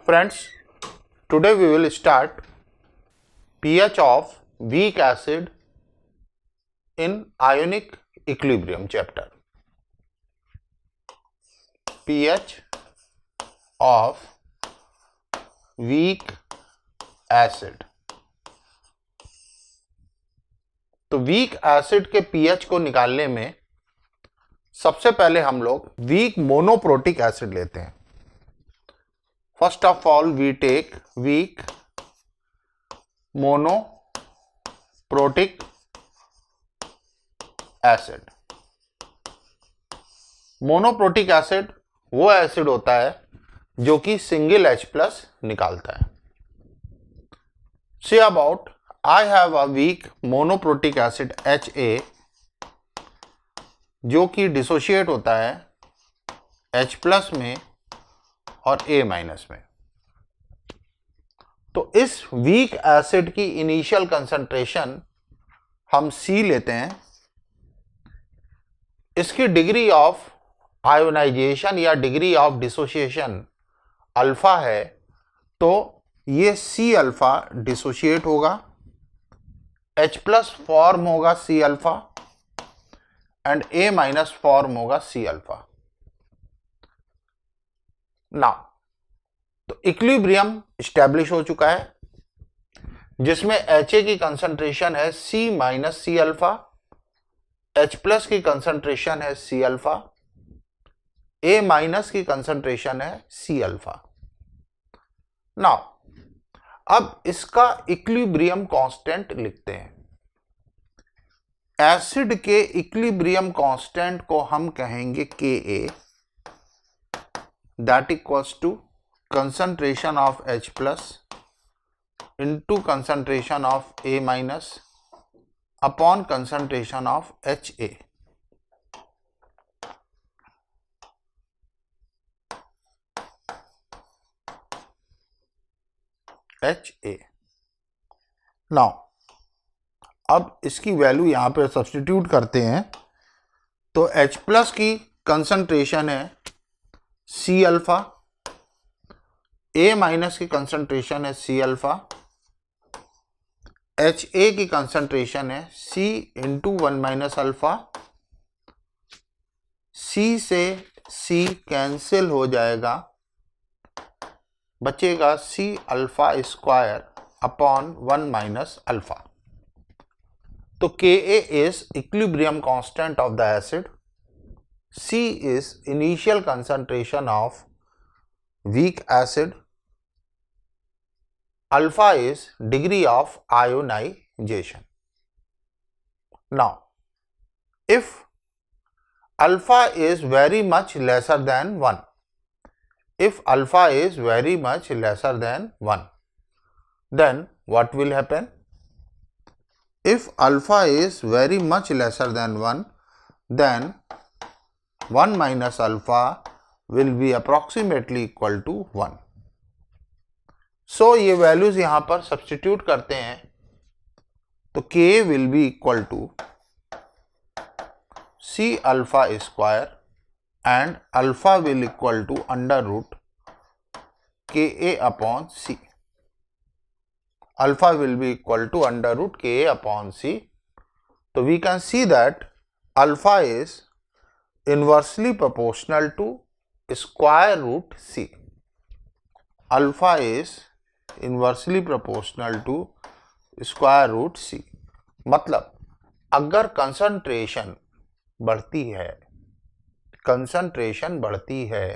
Friends, today we will start pH of weak acid in ionic equilibrium chapter. pH of weak acid. तो weak acid के pH को निकालने में सबसे पहले हम लोग वीक मोनोप्रोटिक एसिड लेते हैं. First of all we take weak monoprotic acid. Monoprotic acid वो एसिड होता है जो कि सिंगल H प्लस निकालता है. See about I have a weak monoprotic acid HA जो कि डिसोशिएट होता है H प्लस में और A माइनस में. तो इस वीक एसिड की इनिशियल कंसंट्रेशन हम C लेते हैं. इसकी डिग्री ऑफ आयोनाइजेशन या डिग्री ऑफ डिसोसिएशन अल्फा है, तो ये C अल्फा डिसोशिएट होगा, H प्लस फॉर्म होगा C alpha and A minus form होगा C अल्फा. नाउ तो इक्विलिब्रियम स्टैब्लिश हो चुका है जिसमें HA की कंसंट्रेशन है C minus C alpha, H plus की कंसंट्रेशन है C अल्फा, A माइनस की कंसंट्रेशन है C अल्फा. नाउ अब इसका इक्विलिब्रियम कांस्टेंट लिखते हैं. एसिड के इक्विलिब्रियम कांस्टेंट को हम कहेंगे Ka, that equals to concentration of H plus into concentration of A minus upon concentration of HA. Now अब इसकी वैल्यू यहां पे सब्स्टिट्यूट करते हैं तो H प्लस की कंसंट्रेशन है C अल्फा, A माइनस की कंसंट्रेशन है C अल्फा, HA की कंसंट्रेशन है C into 1 minus alpha. C से C कैंसिल हो जाएगा, बचेगा C alpha square upon 1 minus alpha. तो Ka is equilibrium constant of the acid, C is initial concentration of weak acid, alpha is degree of ionization. Now, if alpha is very much lesser than 1, if alpha is very much lesser than 1, then what will happen? If alpha is very much lesser than 1, then 1 minus alpha will be approximately equal to 1. So ये values यहां पर substitute करते हैं तो K will be equal to C alpha square and alpha will equal to under root Ka upon C. Alpha will be equal to under root Ka upon C. So we can see that alpha is inversely proportional to square root C. Alpha is inversely proportional to square root C. मतलब अगर concentration बढ़ती है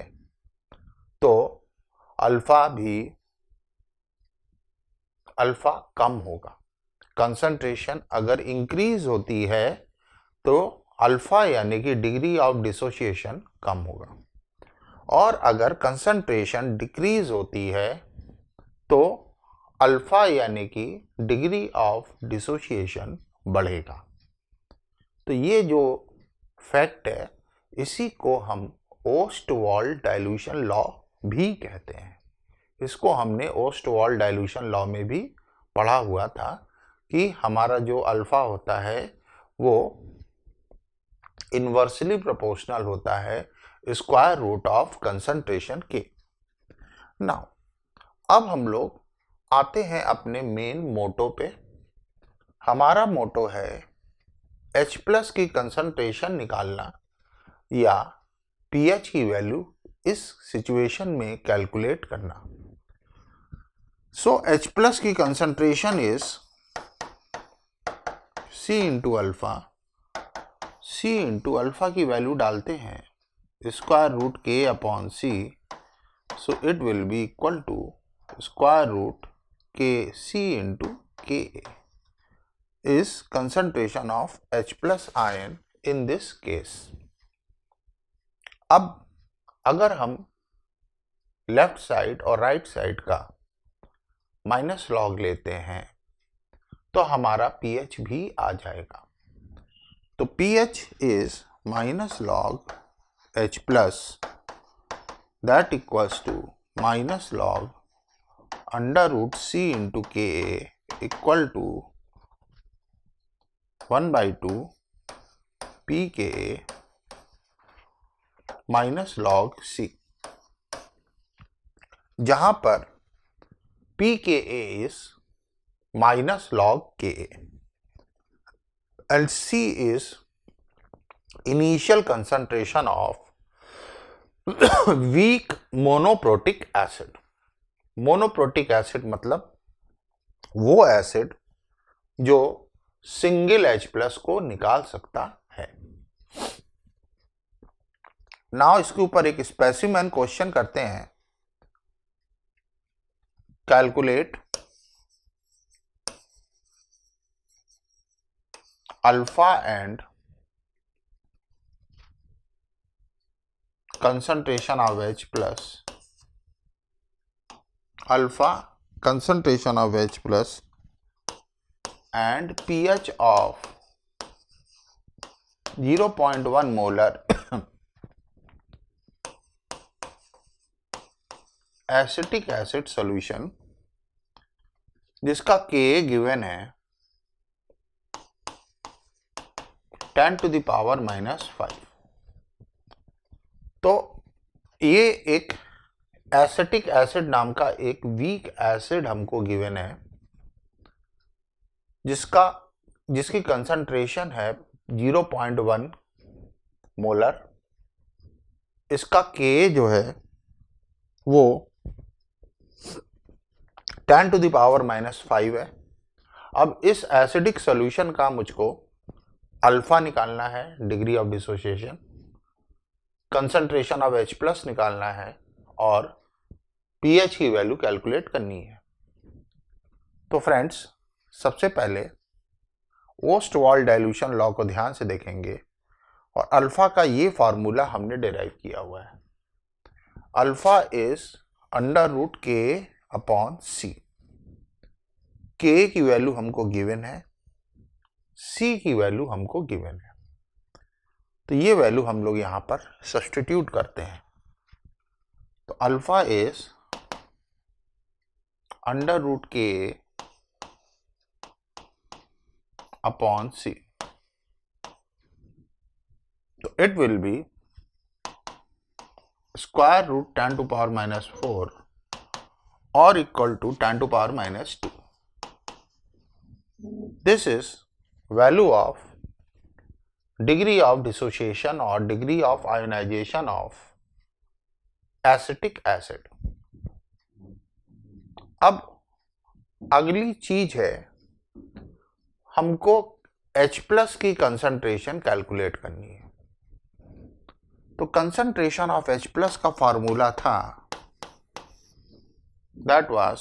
तो alpha कम होगा. Concentration अगर increase होती है तो अल्फा यानी कि डिग्री ऑफ डिसोसिएशन कम होगा, और अगर कंसंट्रेशन डिक्रीज होती है तो अल्फा यानी कि डिग्री ऑफ डिसोसिएशन बढ़ेगा. तो ये जो फैक्ट है इसी को हम ओस्टवाल्ड डाइल्यूशन लॉ भी कहते हैं. इसको हमने ओस्टवाल्ड डाइल्यूशन लॉ में भी पढ़ा हुआ था कि हमारा जो अल्फा होता है वो इनवर्सली प्रोपोर्शनल होता है स्क्वायर रूट ऑफ कंसंट्रेशन के. नाउ अब हम लोग आते हैं अपने मेन मोटो पे। हमारा मोटो है H+ की कंसंट्रेशन निकालना या pH की वैल्यू इस सिचुएशन में कैलकुलेट करना। सो H+ की concentration is C into alpha. C into alpha की वैल्यू डालते हैं square root K upon C, so it will be equal to square root KC into Ka is concentration of H+ ion in this case. अब अगर हम left side और right side का minus log लेते हैं तो हमारा pH भी आ जाएगा। तो pH is minus log H+ that equals to minus log under root C into Ka equal to 1/2 pKa minus log C, जहां पर pKa is minus log Ka and C is initial concentration of weak monoprotic acid. Monoprotic acid मतलब वो acid जो single H+ को निकाल सकता है। Now इसके ऊपर एक स्पेसिमेन क्वेश्चन करते हैं। Calculate alpha and concentration of H+, alpha concentration of H+ and pH of 0.1 molar acetic acid solution जिसका Ka गिवन है 10⁻⁻⁵। तो ये एक एसिटिक एसिड नाम का एक वीक एसिड हमको गिवन है जिसकी कंसंट्रेशन है 0.1 मोलर। इसका Ka जो है वो 10⁻⁻⁵ है। अब इस एसिडिक सॉल्यूशन का मुझको अल्फा निकालना है, degree of dissociation, concentration of H+ निकालना है और pH की वैल्यू कैलकुलेट करनी है। तो फ्रेंड्स, सबसे पहले ओस्टवाल्ड डाइल्यूशन लॉ को ध्यान से देखेंगे और अल्फा का ये फार्मूला हमने डिराइव किया हुआ है। Alpha is √K upon C। K की वैल्यू हमको गिवन है, C की वैल्यू हमको गिवन है। तो ये वैल्यू हम लोग यहां पर सब्स्टिट्यूट करते हैं। तो alpha is √K upon C, तो it will be square root 10⁻⁻⁴ और equal to 10⁻⁻²। This is value of degree of dissociation और degree of ionisation of acetic acid. अब अगली चीज है, हमको H+ की कंसंट्रेशन कैलकुलेट करनी है। तो कंसंट्रेशन ऑफ H+ का फार्मूला था, that was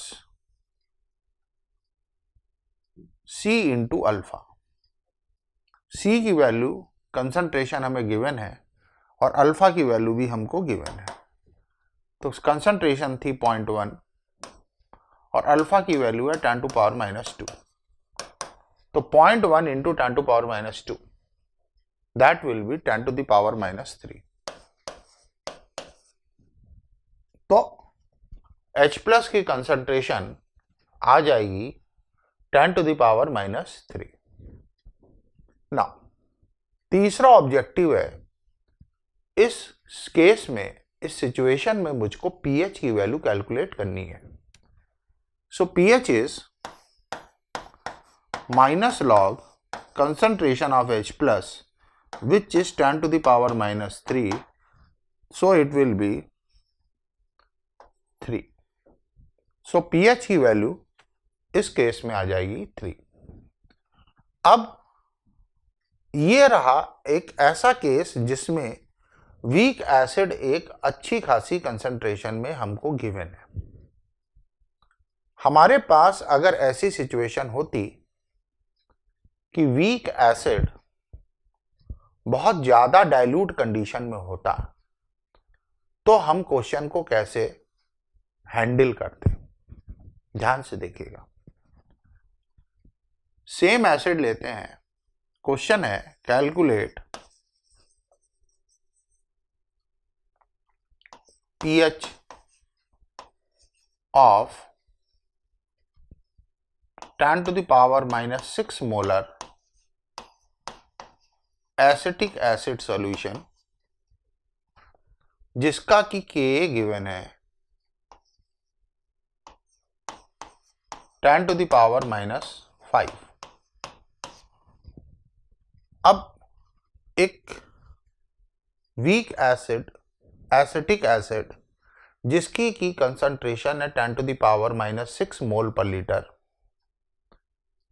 C into alpha. C की वैल्यू कंसंट्रेशन हमें गिवन है और अल्फा की वैल्यू भी हमको गिवन है। तो कंसंट्रेशन थी 0.1 और अल्फा की वैल्यू है 10⁻⁻²। तो 0.1 इंटू 10⁻⁻², दैट विल बी 10⁻⁻3। तो H+ की कंसंट्रेशन आ जाएगी 10⁻⁻3। ना तीसरा ऑब्जेक्टिव है, इस केस में, इस सिचुएशन में मुझको pH की वैल्यू कैलकुलेट करनी है। So pH is minus log concentration of H plus, which is 10 to the power minus 3. So it will be 3. So pH की वैल्यू इस केस में आ जाएगी 3. अब ये रहा एक ऐसा केस जिसमें वीक एसिड एक अच्छी खासी कंसंट्रेशन में हमको गिवन है. हमारे पास अगर ऐसी सिचुएशन होती कि वीक एसिड बहुत ज्यादा डाइल्यूट कंडीशन में होता, तो हम क्वेश्चन को कैसे हैंडल करते. ध्यान से देखिएगा. सेम एसिड लेते हैं. क्वेश्चन है calculate pH of 10 to the power minus 6 molar acetic acid solution जिसका कि Ka गिवन है 10 to the power minus 5. अब एक वीक एसिड एसिटिक एसिड जिसकी की कंसंट्रेशन है 10 to the power minus 6 mole per litre,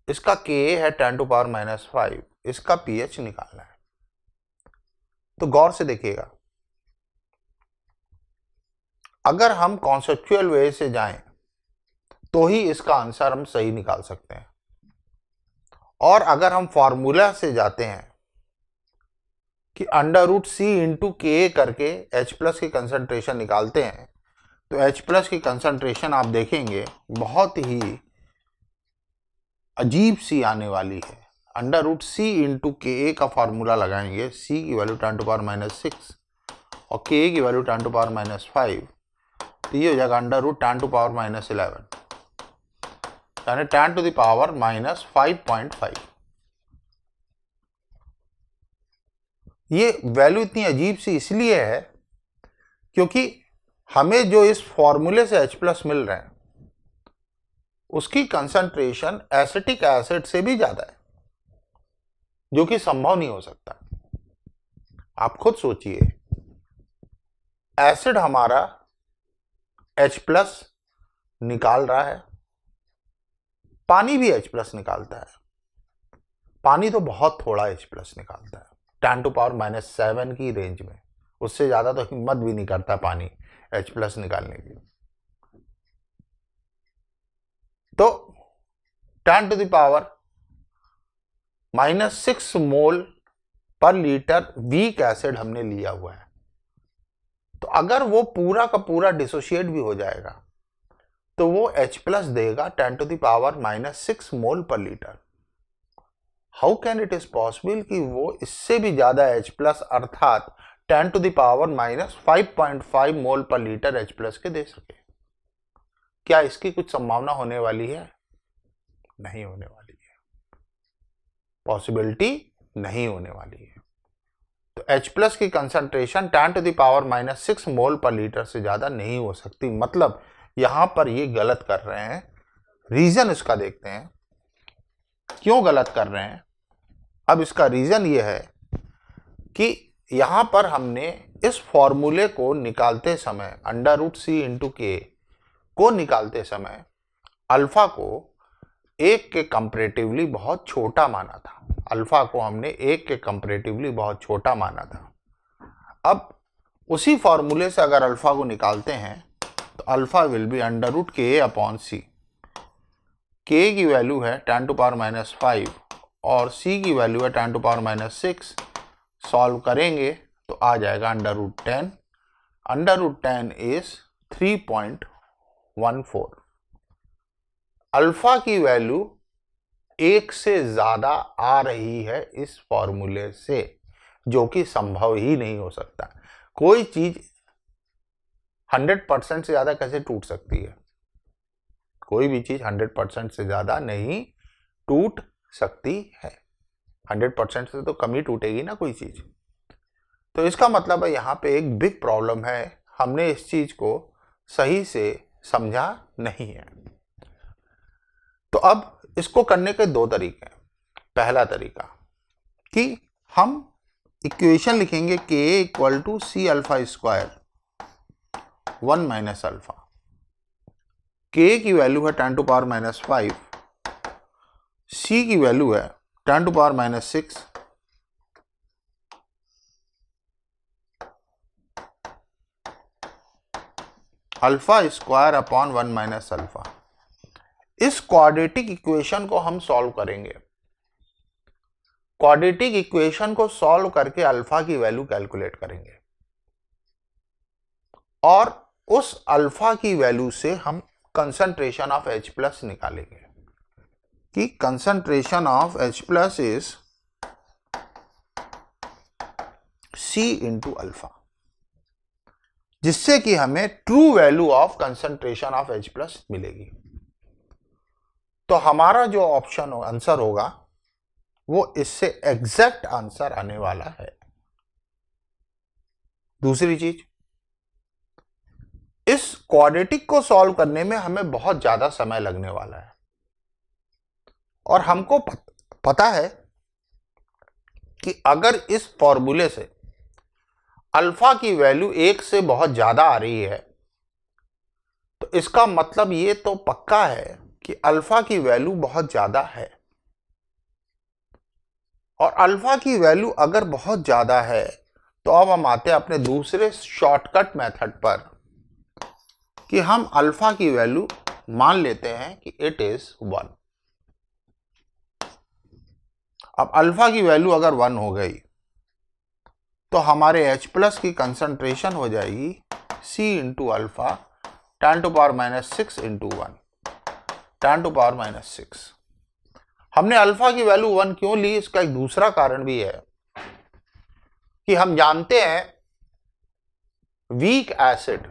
इसका Ka है 10 to power minus 5, इसका pH निकालना है. तो गौर से देखिएगा. अगर हम कॉन्सेप्चुअल वे से जाएं तो ही इसका आंसर हम सही निकाल सकते हैं, और अगर हम फॉर्मूला से जाते हैं कि अंडर रूट सी इंटू के करके H प्लस की कंसंट्रेशन निकालते हैं, तो H प्लस की कंसंट्रेशन आप देखेंगे बहुत ही अजीब सी आने वाली है. अंडर रूट सी इंटू के का फॉर्मूला लगाएंगे, सी की वैल्यू 10 टू पावर माइनस 6 और के की वैल्यू 10 टू पावर माइनस 5, तो ये हो जाएगा under root 10 to power minus 11, यानी 10 टू द पावर माइनस 5.5. ये वैल्यू इतनी अजीब सी इसलिए है क्योंकि हमें जो इस फॉर्मूले से H प्लस मिल रहे हैं उसकी कंसंट्रेशन एसिटिक एसिड से भी ज्यादा है, जो कि संभव नहीं हो सकता. आप खुद सोचिए, एसिड हमारा H प्लस निकाल रहा है, पानी भी H प्लस निकालता है. पानी तो बहुत थोड़ा H प्लस निकालता है, 10 टू पावर माइनस 7 की रेंज में, उससे ज्यादा तो हिम्मत भी नहीं करता पानी H प्लस निकालने की. तो 10 to the power minus 6 mole per litre weak acid हमने लिया हुआ है. तो अगर वो पूरा का पूरा डिसोशिएट भी हो जाएगा तो वो H प्लस देगा 10 to the power minus 6 mole per litre. How can it is possible कि वो इससे भी ज्यादा H प्लस अर्थात 10 to the power minus 5.5 mole per litre H plus के दे सके? क्या इसकी कुछ संभावना होने वाली है? नहीं होने वाली है, पॉसिबिलिटी नहीं होने वाली है. तो H प्लस की concentration 10 to the power minus 6 mole per litre से ज्यादा नहीं हो सकती. मतलब यहां पर ये गलत कर रहे हैं. रीजन इसका देखते हैं क्यों गलत कर रहे हैं. अब इसका रीजन ये है कि यहां पर हमने इस फॉर्मूले को निकालते समय अंडर रूट सी इंटू के को निकालते समय अल्फा को 1 के कंपैरेटिवली बहुत छोटा माना था. अल्फा को हमने 1 के कंपैरेटिवली बहुत छोटा माना था. अब उसी फॉर्मूले से अगर अल्फा को निकालते हैं तो alpha will be under root K upon C. K की वैल्यू है 10 टू पावर माइनस 5 और सी की वैल्यू है 10 टू पावर माइनस 6. सॉल्व करेंगे तो आ जाएगा under root 10. Under root 10 is 3.14. Alpha की वैल्यू 1 से ज्यादा आ रही है इस फॉर्मूले से, जो कि संभव ही नहीं हो सकता. कोई चीज 100% से ज्यादा कैसे टूट सकती है? कोई भी चीज 100% से ज्यादा नहीं टूट सकती है. 100% से तो कम ही टूटेगी ना कोई चीज. तो इसका मतलब है यहां पे एक बिग प्रॉब्लम है, हमने इस चीज को सही से समझा नहीं है. तो अब इसको करने के दो तरीके हैं। पहला तरीका कि हम इक्वेशन लिखेंगे k equal to C alpha square 1 minus alpha. k की वैल्यू है 10 टू पावर माइनस 5, c की वैल्यू है 10 to power minus 6, alpha square upon 1 minus alpha. इस क्वाड्रेटिक इक्वेशन को हम सॉल्व करेंगे। क्वाड्रेटिक इक्वेशन को सॉल्व करके अल्फा की वैल्यू कैलकुलेट करेंगे और उस अल्फा की वैल्यू से हम कंसंट्रेशन ऑफ H प्लस निकालेंगे कि concentration of H plus is C into alpha, जिससे कि हमें true value of concentration of H plus मिलेगी। तो हमारा जो ऑप्शन आंसर होगा वो इससे एग्जैक्ट आंसर आने वाला है। दूसरी चीज, इस क्वाड्रेटिक को सॉल्व करने में हमें बहुत ज्यादा समय लगने वाला है और हमको पता है कि अगर इस फॉर्मूले से अल्फा की वैल्यू 1 से बहुत ज्यादा आ रही है तो इसका मतलब ये तो पक्का है कि अल्फा की वैल्यू बहुत ज्यादा है। और अल्फा की वैल्यू अगर बहुत ज्यादा है तो अब हम आते हैं अपने दूसरे शॉर्टकट मेथड पर कि हम अल्फा की वैल्यू मान लेते हैं कि इट इज 1। अब अल्फा की वैल्यू अगर 1 हो गई तो हमारे H प्लस की कंसंट्रेशन हो जाएगी C into alpha 10 to power minus 6 into 1, 10 to power minus 6। हमने अल्फा की वैल्यू 1 क्यों ली, इसका एक दूसरा कारण भी है कि हम जानते हैं वीक एसिड,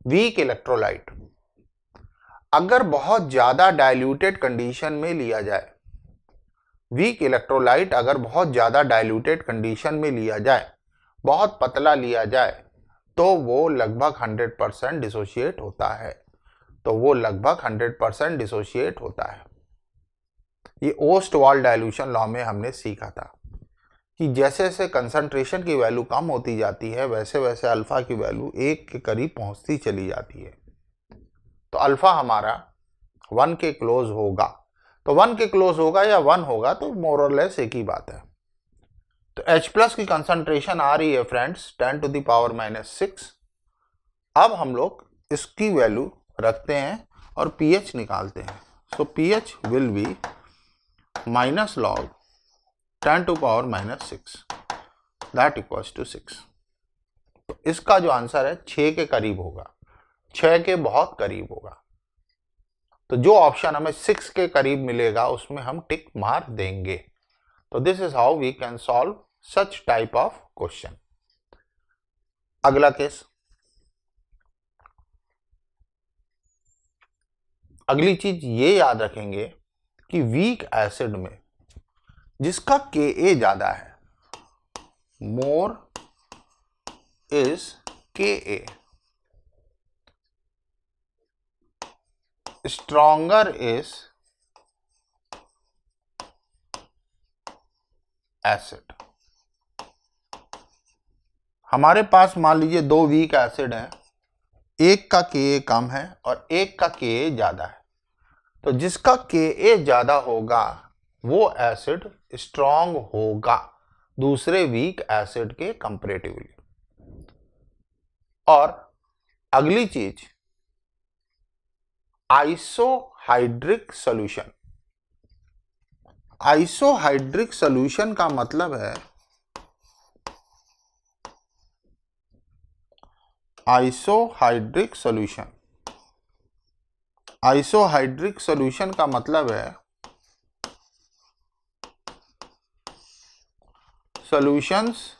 वीक इलेक्ट्रोलाइट अगर बहुत ज्यादा डाइल्यूटेड कंडीशन में लिया जाए, वीक इलेक्ट्रोलाइट अगर बहुत ज्यादा डाइल्यूटेड कंडीशन में लिया जाए, बहुत पतला लिया जाए तो वो लगभग 100% डिसोशिएट होता है। ये ओस्टवाल्ड डाइल्यूशन लॉ में हमने सीखा था कि जैसे जैसे कंसंट्रेशन की वैल्यू कम होती जाती है वैसे वैसे अल्फा की वैल्यू 1 के करीब पहुंचती चली जाती है। तो अल्फा हमारा 1 के क्लोज होगा, तो 1 के क्लोज होगा या 1 होगा तो मोर और लेस एक ही बात है। तो H प्लस की कंसंट्रेशन आ रही है friends 10 to the power minus 6। अब हम लोग इसकी वैल्यू रखते हैं और pH निकालते हैं। So pH will be minus log 10 to power minus 6 that equals to 6। तो इसका जो आंसर है 6 के करीब होगा, 6 के बहुत करीब होगा। तो जो ऑप्शन हमें 6 के करीब मिलेगा उसमें हम टिक मार देंगे। तो this is how we can solve such type of question. अगला केस, अगली चीज ये याद रखेंगे कि वीक एसिड में जिसका Ka ज्यादा है, more is Ka, stronger is acid. हमारे पास मान लीजिए 2 वीक एसिड हैं, एक का Ka कम है और एक का Ka ज्यादा है। तो जिसका Ka ज्यादा होगा वो एसिड स्ट्रॉन्ग होगा दूसरे वीक एसिड के कंपैरेटिवली। और अगली चीज, आइसोहाइड्रिक सॉल्यूशन। आइसोहाइड्रिक सॉल्यूशन का मतलब है आइसोहाइड्रिक सॉल्यूशन का मतलब है solutions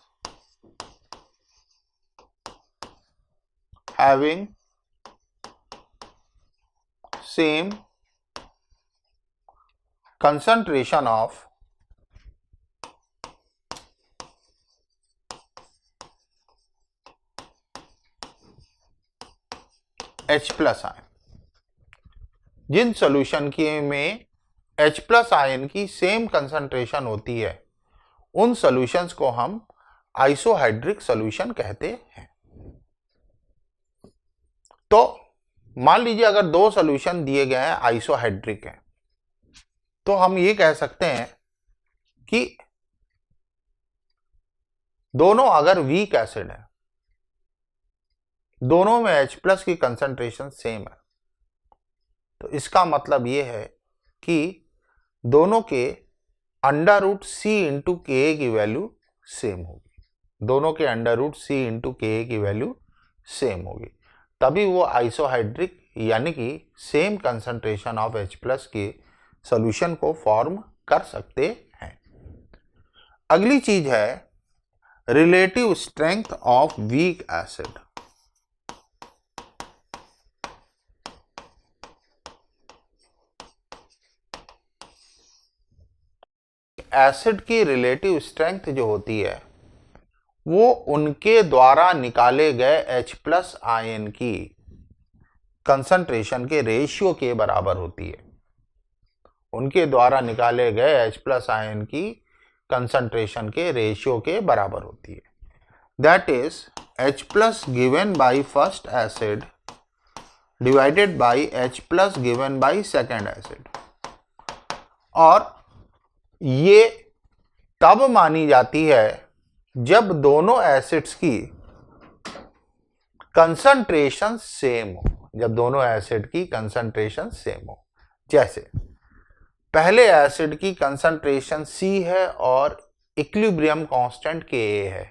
having same concentration of H plus ion। जिन सॉल्यूशन की में H प्लस आयन की सेम कंसंट्रेशन होती है उन सॉल्यूशंस को हम आइसोहाइड्रिक सॉल्यूशन कहते हैं। तो मान लीजिए अगर दो सॉल्यूशन दिए गए हैं आइसोहाइड्रिक हैं, तो हम ये कह सकते हैं कि दोनों अगर वीक एसिड है, दोनों में H प्लस की कंसंट्रेशन सेम है, तो इसका मतलब ये है कि दोनों के अंडर रूट सी इंटू के की वैल्यू सेम होगी। दोनों के अंडर रूट सी इंटू के की वैल्यू सेम होगी, तभी वो आइसोहाइड्रिक यानी कि same concentration of H plus के सॉल्यूशन को फॉर्म कर सकते हैं। अगली चीज है relative strength of weak acid. Acid की रिलेटिव स्ट्रेंथ जो होती है वो उनके द्वारा निकाले गए H प्लस आयन की कंसंट्रेशन के रेशियो के बराबर होती है। उनके द्वारा निकाले गए H प्लस आयन की कंसंट्रेशन के रेशियो के बराबर होती है। That is H plus given by first acid divided by H plus given by second acid. और ये तब मानी जाती है जब दोनों एसिड्स की कंसंट्रेशन सेम हो, जब दोनों एसिड की कंसंट्रेशन सेम हो। जैसे पहले एसिड की कंसंट्रेशन C है और इक्विलिब्रियम कांस्टेंट Ka है,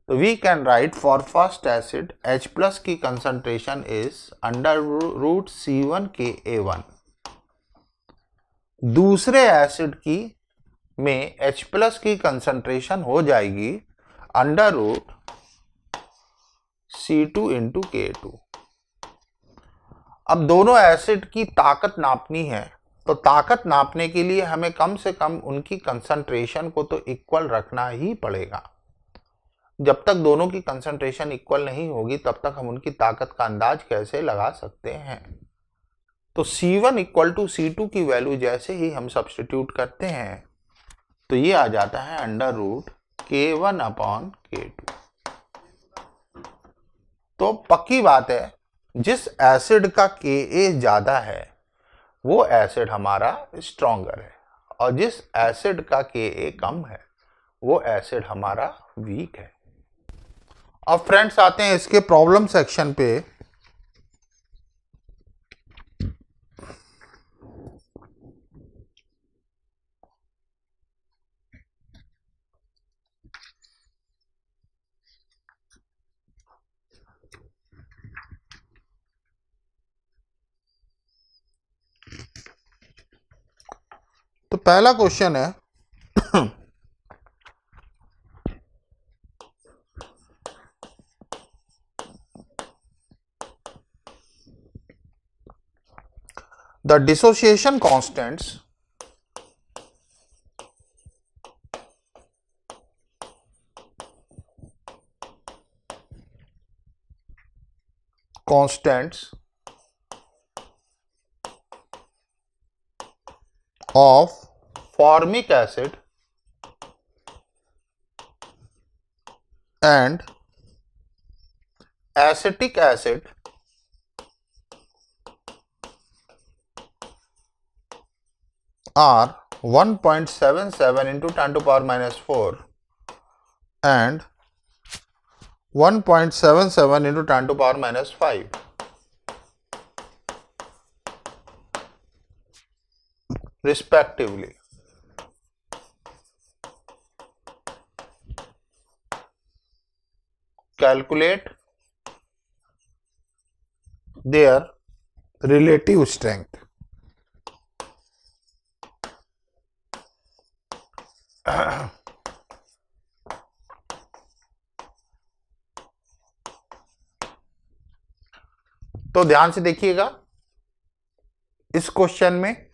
तो we can write for first acid H plus की concentration is under root C1 Ka1। दूसरे एसिड की में H प्लस की कंसंट्रेशन हो जाएगी under root C2 into K2। अब दोनों एसिड की ताकत नापनी है, तो ताकत नापने के लिए हमें कम से कम उनकी कंसंट्रेशन को तो इक्वल रखना ही पड़ेगा। जब तक दोनों की कंसंट्रेशन इक्वल नहीं होगी तब तक हम उनकी ताकत का अंदाज कैसे लगा सकते हैं। तो C1 इक्वल टू C2 की वैल्यू जैसे ही हम सब्स्टिट्यूट करते हैं तो ये आ जाता है under root K1 upon K2। तो पक्की बात है जिस एसिड का Ka ज्यादा है वो एसिड हमारा स्ट्रॉन्गर है, और जिस एसिड का Ka कम है वो एसिड हमारा वीक है। अब फ्रेंड्स आते हैं इसके प्रॉब्लम सेक्शन पे। तो पहला क्वेश्चन है the dissociation constants of formic acid and acetic acid are 1.77 into 10 to power minus 4 and 1.77 into 10 to power minus 5. Respectively. Calculate their relative strength. तो ध्यान से देखिएगा, इस क्वेश्चन में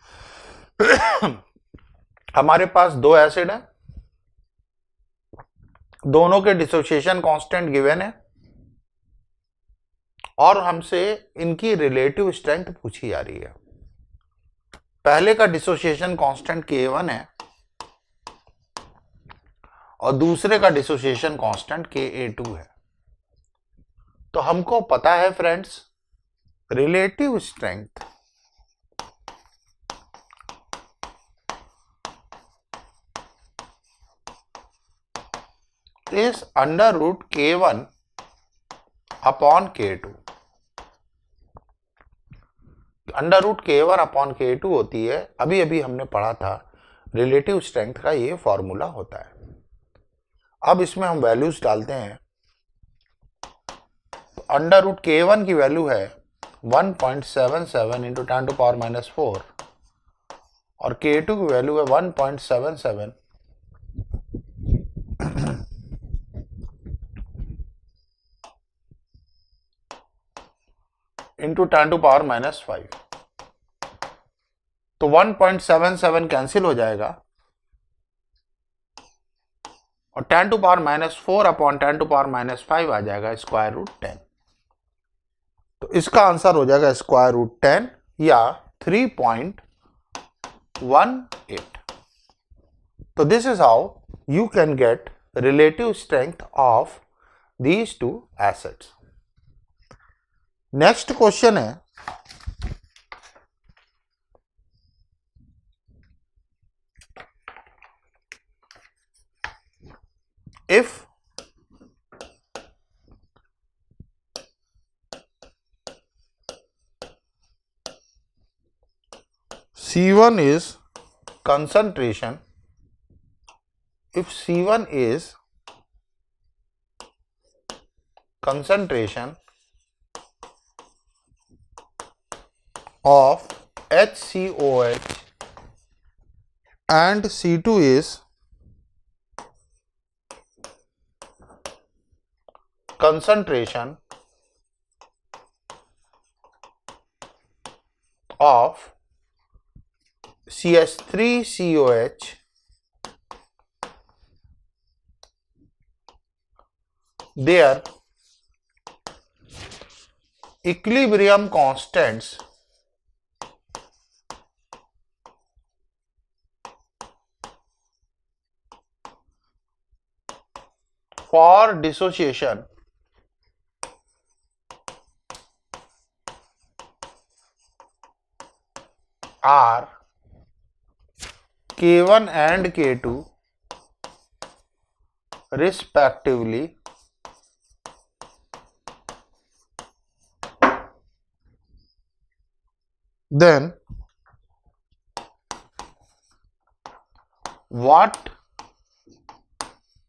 हमारे पास दो एसिड हैं, दोनों के डिसोसिएशन कांस्टेंट गिवन है और हमसे इनकी रिलेटिव स्ट्रेंथ पूछी जा रही है। पहले का डिसोसिएशन कांस्टेंट Ka1 है और दूसरे का डिसोसिएशन कांस्टेंट Ka2 है। तो हमको पता है friends, relative strength is under root K1 upon K2। Under root K1 upon K2 होती है, अभी अभी हमने पढ़ा था रिलेटिव स्ट्रेंथ का ये फॉर्मूला होता है। अब इसमें हम वैल्यूज डालते हैं। तो अंडर रूट K1 की वैल्यू है 1.77 इंटू 10⁻⁻⁴ और K2 की वैल्यू है 1.77 इंटू 10⁻⁵। तो 1.77 कैंसिल हो जाएगा और 10⁻⁴ अपॉन 10⁻⁵ आ जाएगा स्क्वायर रूट 10। तो इसका आंसर हो जाएगा स्क्वायर रूट 10 या 3.18। तो this is how you can get relative strength of these two acids. Next question है, if C1 is concentration, if C1 is concentration of HCOH and C2 is concentration of CH3COH, their equilibrium constants for dissociation are K1 and K2 respectively, then what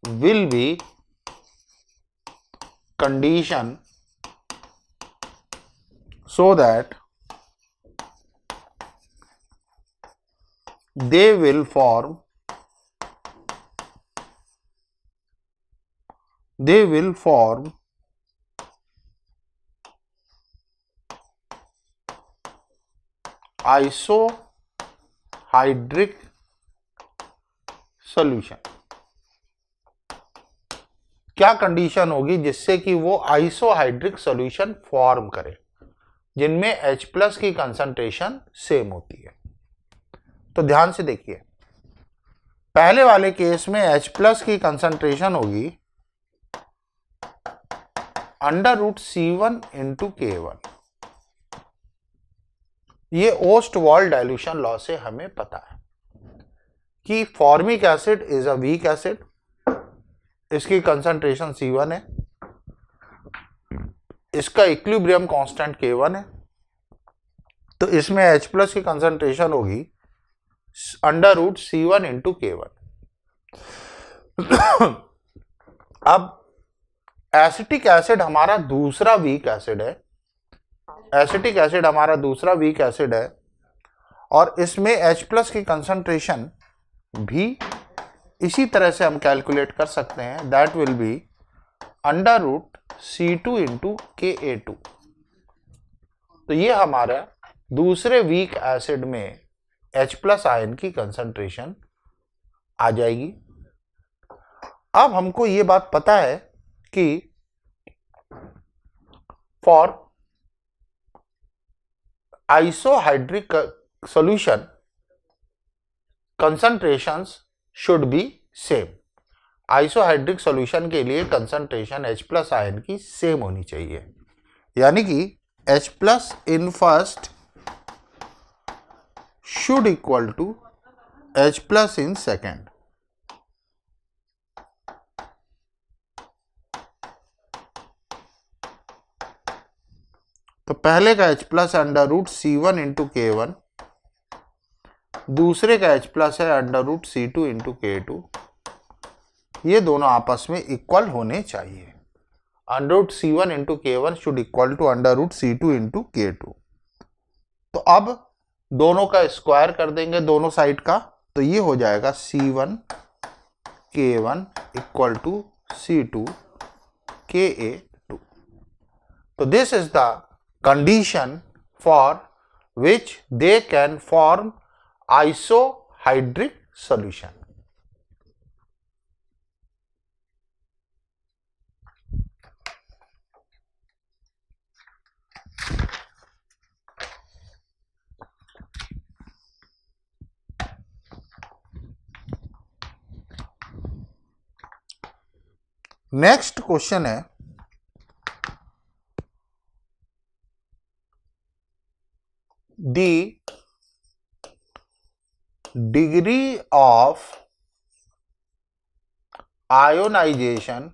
will be condition so that they will form isohydric solution। क्या condition होगी जिससे कि वो आइसोहाइड्रिक solution form करे जिनमें H+ की concentration same होती है। तो ध्यान से देखिए, पहले वाले केस में H+ की कंसंट्रेशन होगी under root C1 into K1। ये ओस्ट वॉल डाइल्यूशन लॉ से हमें पता है कि formic acid is a weak acid, इसकी कंसंट्रेशन C1 है, इसका इक्विलिब्रियम कांस्टेंट K1 है, तो इसमें H+ की कंसंट्रेशन होगी under root C1 into K1। अब एसिटिक एसिड हमारा दूसरा वीक एसिड है, एसिटिक एसिड हमारा दूसरा वीक एसिड है और इसमें H+ की कंसंट्रेशन भी इसी तरह से हम कैलकुलेट कर सकते हैं, that will be under root C2 into Ka2। तो ये हमारा दूसरे वीक एसिड में H+ आयन की कंसंट्रेशन आ जाएगी। अब हमको ये बात पता है कि for isohydric solution concentrations should be same. Isohydric solution के लिए कंसंट्रेशन H प्लस आयन की सेम होनी चाहिए, यानी कि H plus in first should equal to H plus in second. तो पहले का H plus under root C1 into K one, दूसरे का H प्लस है under root C2 into K two. ये दोनों आपस में इक्वल होने चाहिए। Under root C1 into K one should equal to under root C2 into K two. तो अब दोनों का स्क्वायर कर देंगे दोनों साइड का, तो ये हो जाएगा C1 K1 equal to C2 K two. तो this is the condition for which they can form isohydric solution. Next question है the degree of ionization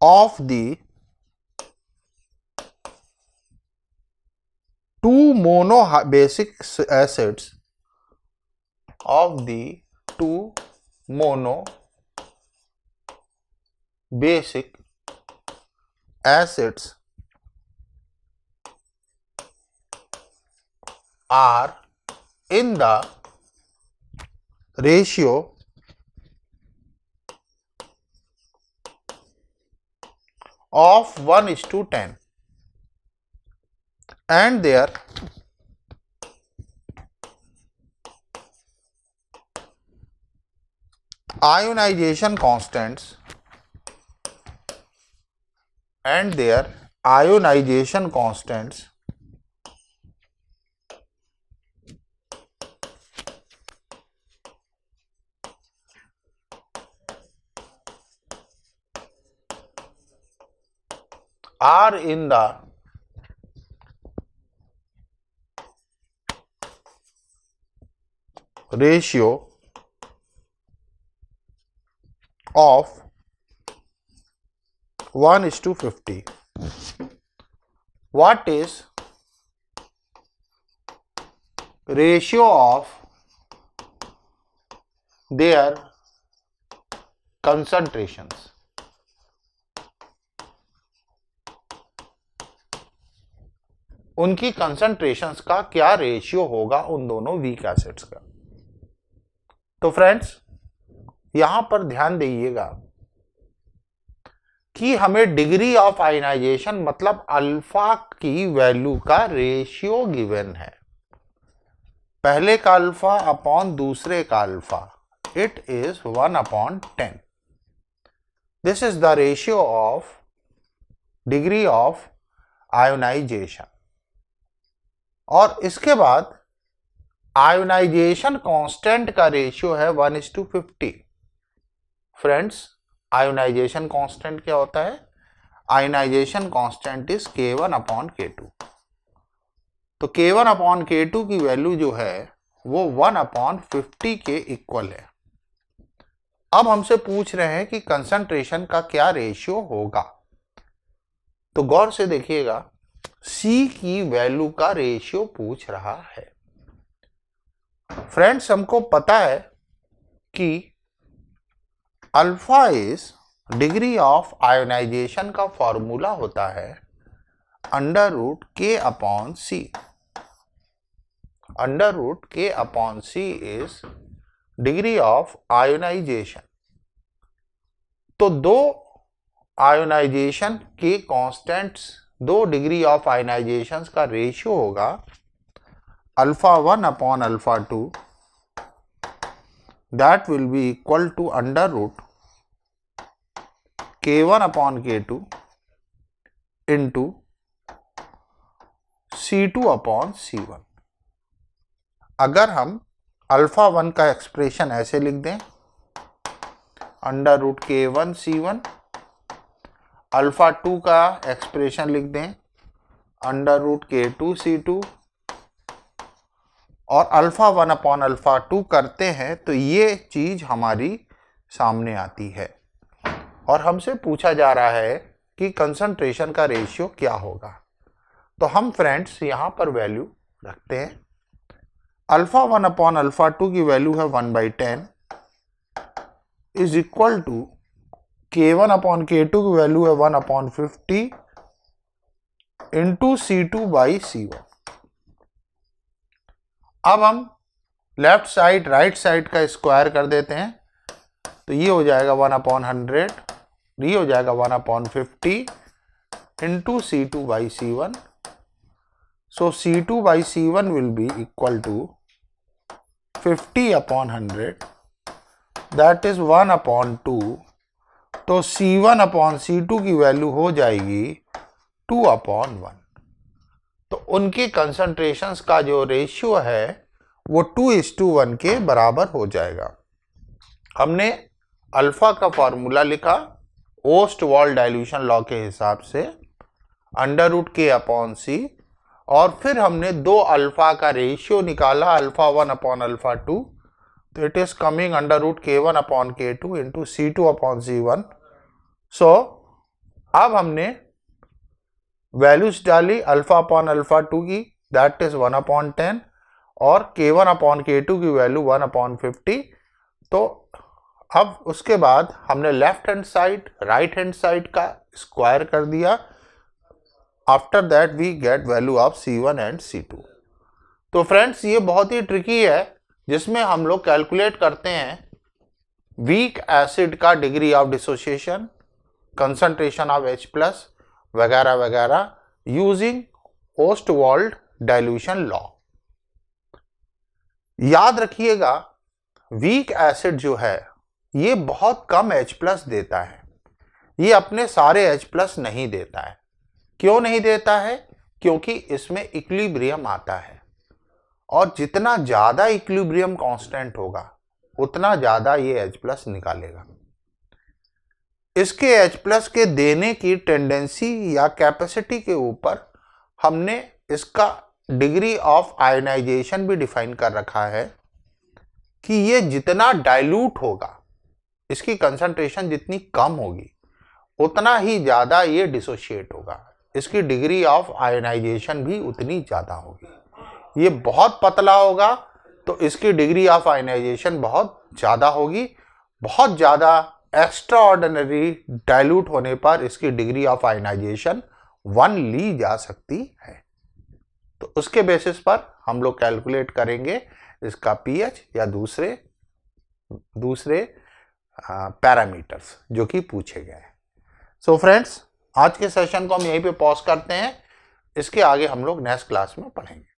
of the two monobasic acids of the two monobasic acids are in the ratio of 1:10 and their ionization constants are in the ratio of 1:50. What is ratio of their concentrations? उनकी concentrations का क्या ratio होगा उन दोनों weak acids का। तो friends यहां पर ध्यान दीजिएगा कि हमें डिग्री ऑफ आयनाइजेशन मतलब अल्फा की वैल्यू का रेशियो गिवन है। पहले का अल्फा अपॉन दूसरे का alpha, it is 1/10। This is the ratio of degree of ionization. और इसके बाद आयोनाइजेशन कांस्टेंट का रेशियो है 1:50। फ्रेंड्स आयोनाइजेशन कांस्टेंट क्या होता है? Ionization constant is K1/K2। तो K1/K2 की वैल्यू जो है वो 1/50 के इक्वल है। अब हमसे पूछ रहे हैं कि कंसंट्रेशन का क्या रेशियो होगा। तो गौर से देखिएगा, C की वैल्यू का रेशियो पूछ रहा है। फ्रेंड्स हमको पता है कि alpha is degree of ionization का फॉर्मूला होता है √K/C। √K/C is degree of ionisation. तो दो आयोनाइजेशन के कांस्टेंट्स, दो डिग्री ऑफ आयोनाइजेशन का रेशियो होगा α1/α2, that will be equal to √K1/K2 into C2 upon C1। अगर हम अल्फा 1 का एक्सप्रेशन ऐसे लिख दें, under root K1 C1, alpha 2 का एक्सप्रेशन लिख दें, अंडर रूट K2 C2, और अल्फा 1 अपॉन अल्फा 2 करते हैं तो ये चीज हमारी सामने आती है और हमसे पूछा जा रहा है कि कंसंट्रेशन का रेशियो क्या होगा। तो हम फ्रेंड्स यहां पर वैल्यू रखते हैं। अल्फा 1 अपॉन अल्फा 2 की वैल्यू है 1/10 is equal to K1 upon K2 की वैल्यू है 1/50 इंटू C2/C1। अब हम लेफ्ट साइड राइट साइड का स्क्वायर कर देते हैं तो ये हो जाएगा 1/100, ये हो जाएगा 1/50 into C2/C1। So C2/C1 will be equal to 50/100, that is 1/2। तो C1/C2 की वैल्यू हो जाएगी 2/1। तो उनके कंसंट्रेशंस का जो रेशियो है वो 2:1 के बराबर हो जाएगा। हमने अल्फा का फॉर्मूला लिखा ओस्टवाल्ड डाइल्यूशन लॉ के हिसाब से, under root K upon C, और फिर हमने दो अल्फा का रेशियो निकाला, अल्फा 1 अपॉन अल्फा 2, तो it is coming under root K1 upon K2 into C2 upon C1। So अब हमने वैल्यूज डाली अल्फा अपॉन अल्फा 2 की, दैट इज 1/10, और K1 अपॉन K2 की वैल्यू 1/50। तो अब उसके बाद हमने left hand side right hand side का स्क्वायर कर दिया। After that we get value of C1 and C2। तो फ्रेंड्स ये बहुत ही ट्रिकी है जिसमें हम लोग कैलकुलेट करते हैं वीक एसिड का degree of dissociation, concentration of H+ वगैरह वगैरह यूजिंग ओस्टवाल्ड डाइल्यूशन लॉ। याद रखिएगा वीक एसिड जो है ये बहुत कम H+ देता है, ये अपने सारे H+ नहीं देता है। क्यों नहीं देता है? क्योंकि इसमें इक्विलिब्रियम आता है और जितना ज्यादा इक्विलिब्रियम कांस्टेंट होगा उतना ज्यादा ये H+ निकालेगा। इसके H+ के देने की टेंडेंसी या कैपेसिटी के ऊपर हमने इसका डिग्री ऑफ आयनाइजेशन भी डिफाइन कर रखा है कि ये जितना डाइल्यूट होगा, इसकी कंसंट्रेशन जितनी कम होगी उतना ही ज्यादा ये डिसोशिएट होगा, इसकी डिग्री ऑफ आयनाइजेशन भी उतनी ज्यादा होगी। ये बहुत पतला होगा तो इसकी डिग्री ऑफ आयनाइजेशन बहुत ज्यादा होगी, बहुत ज्यादा एक्स्ट्रा ऑर्डिनरी डाइल्यूट होने पर इसकी डिग्री ऑफ आयनाइजेशन 1 ली जा सकती है। तो उसके बेसिस पर हम लोग कैलकुलेट करेंगे इसका pH या दूसरे पैरामीटर्स जो कि पूछे गए हैं। सो फ्रेंड्स आज के सेशन को हम यहीं पे पॉज करते हैं, इसके आगे हम लोग नेक्स्ट क्लास में पढ़ेंगे।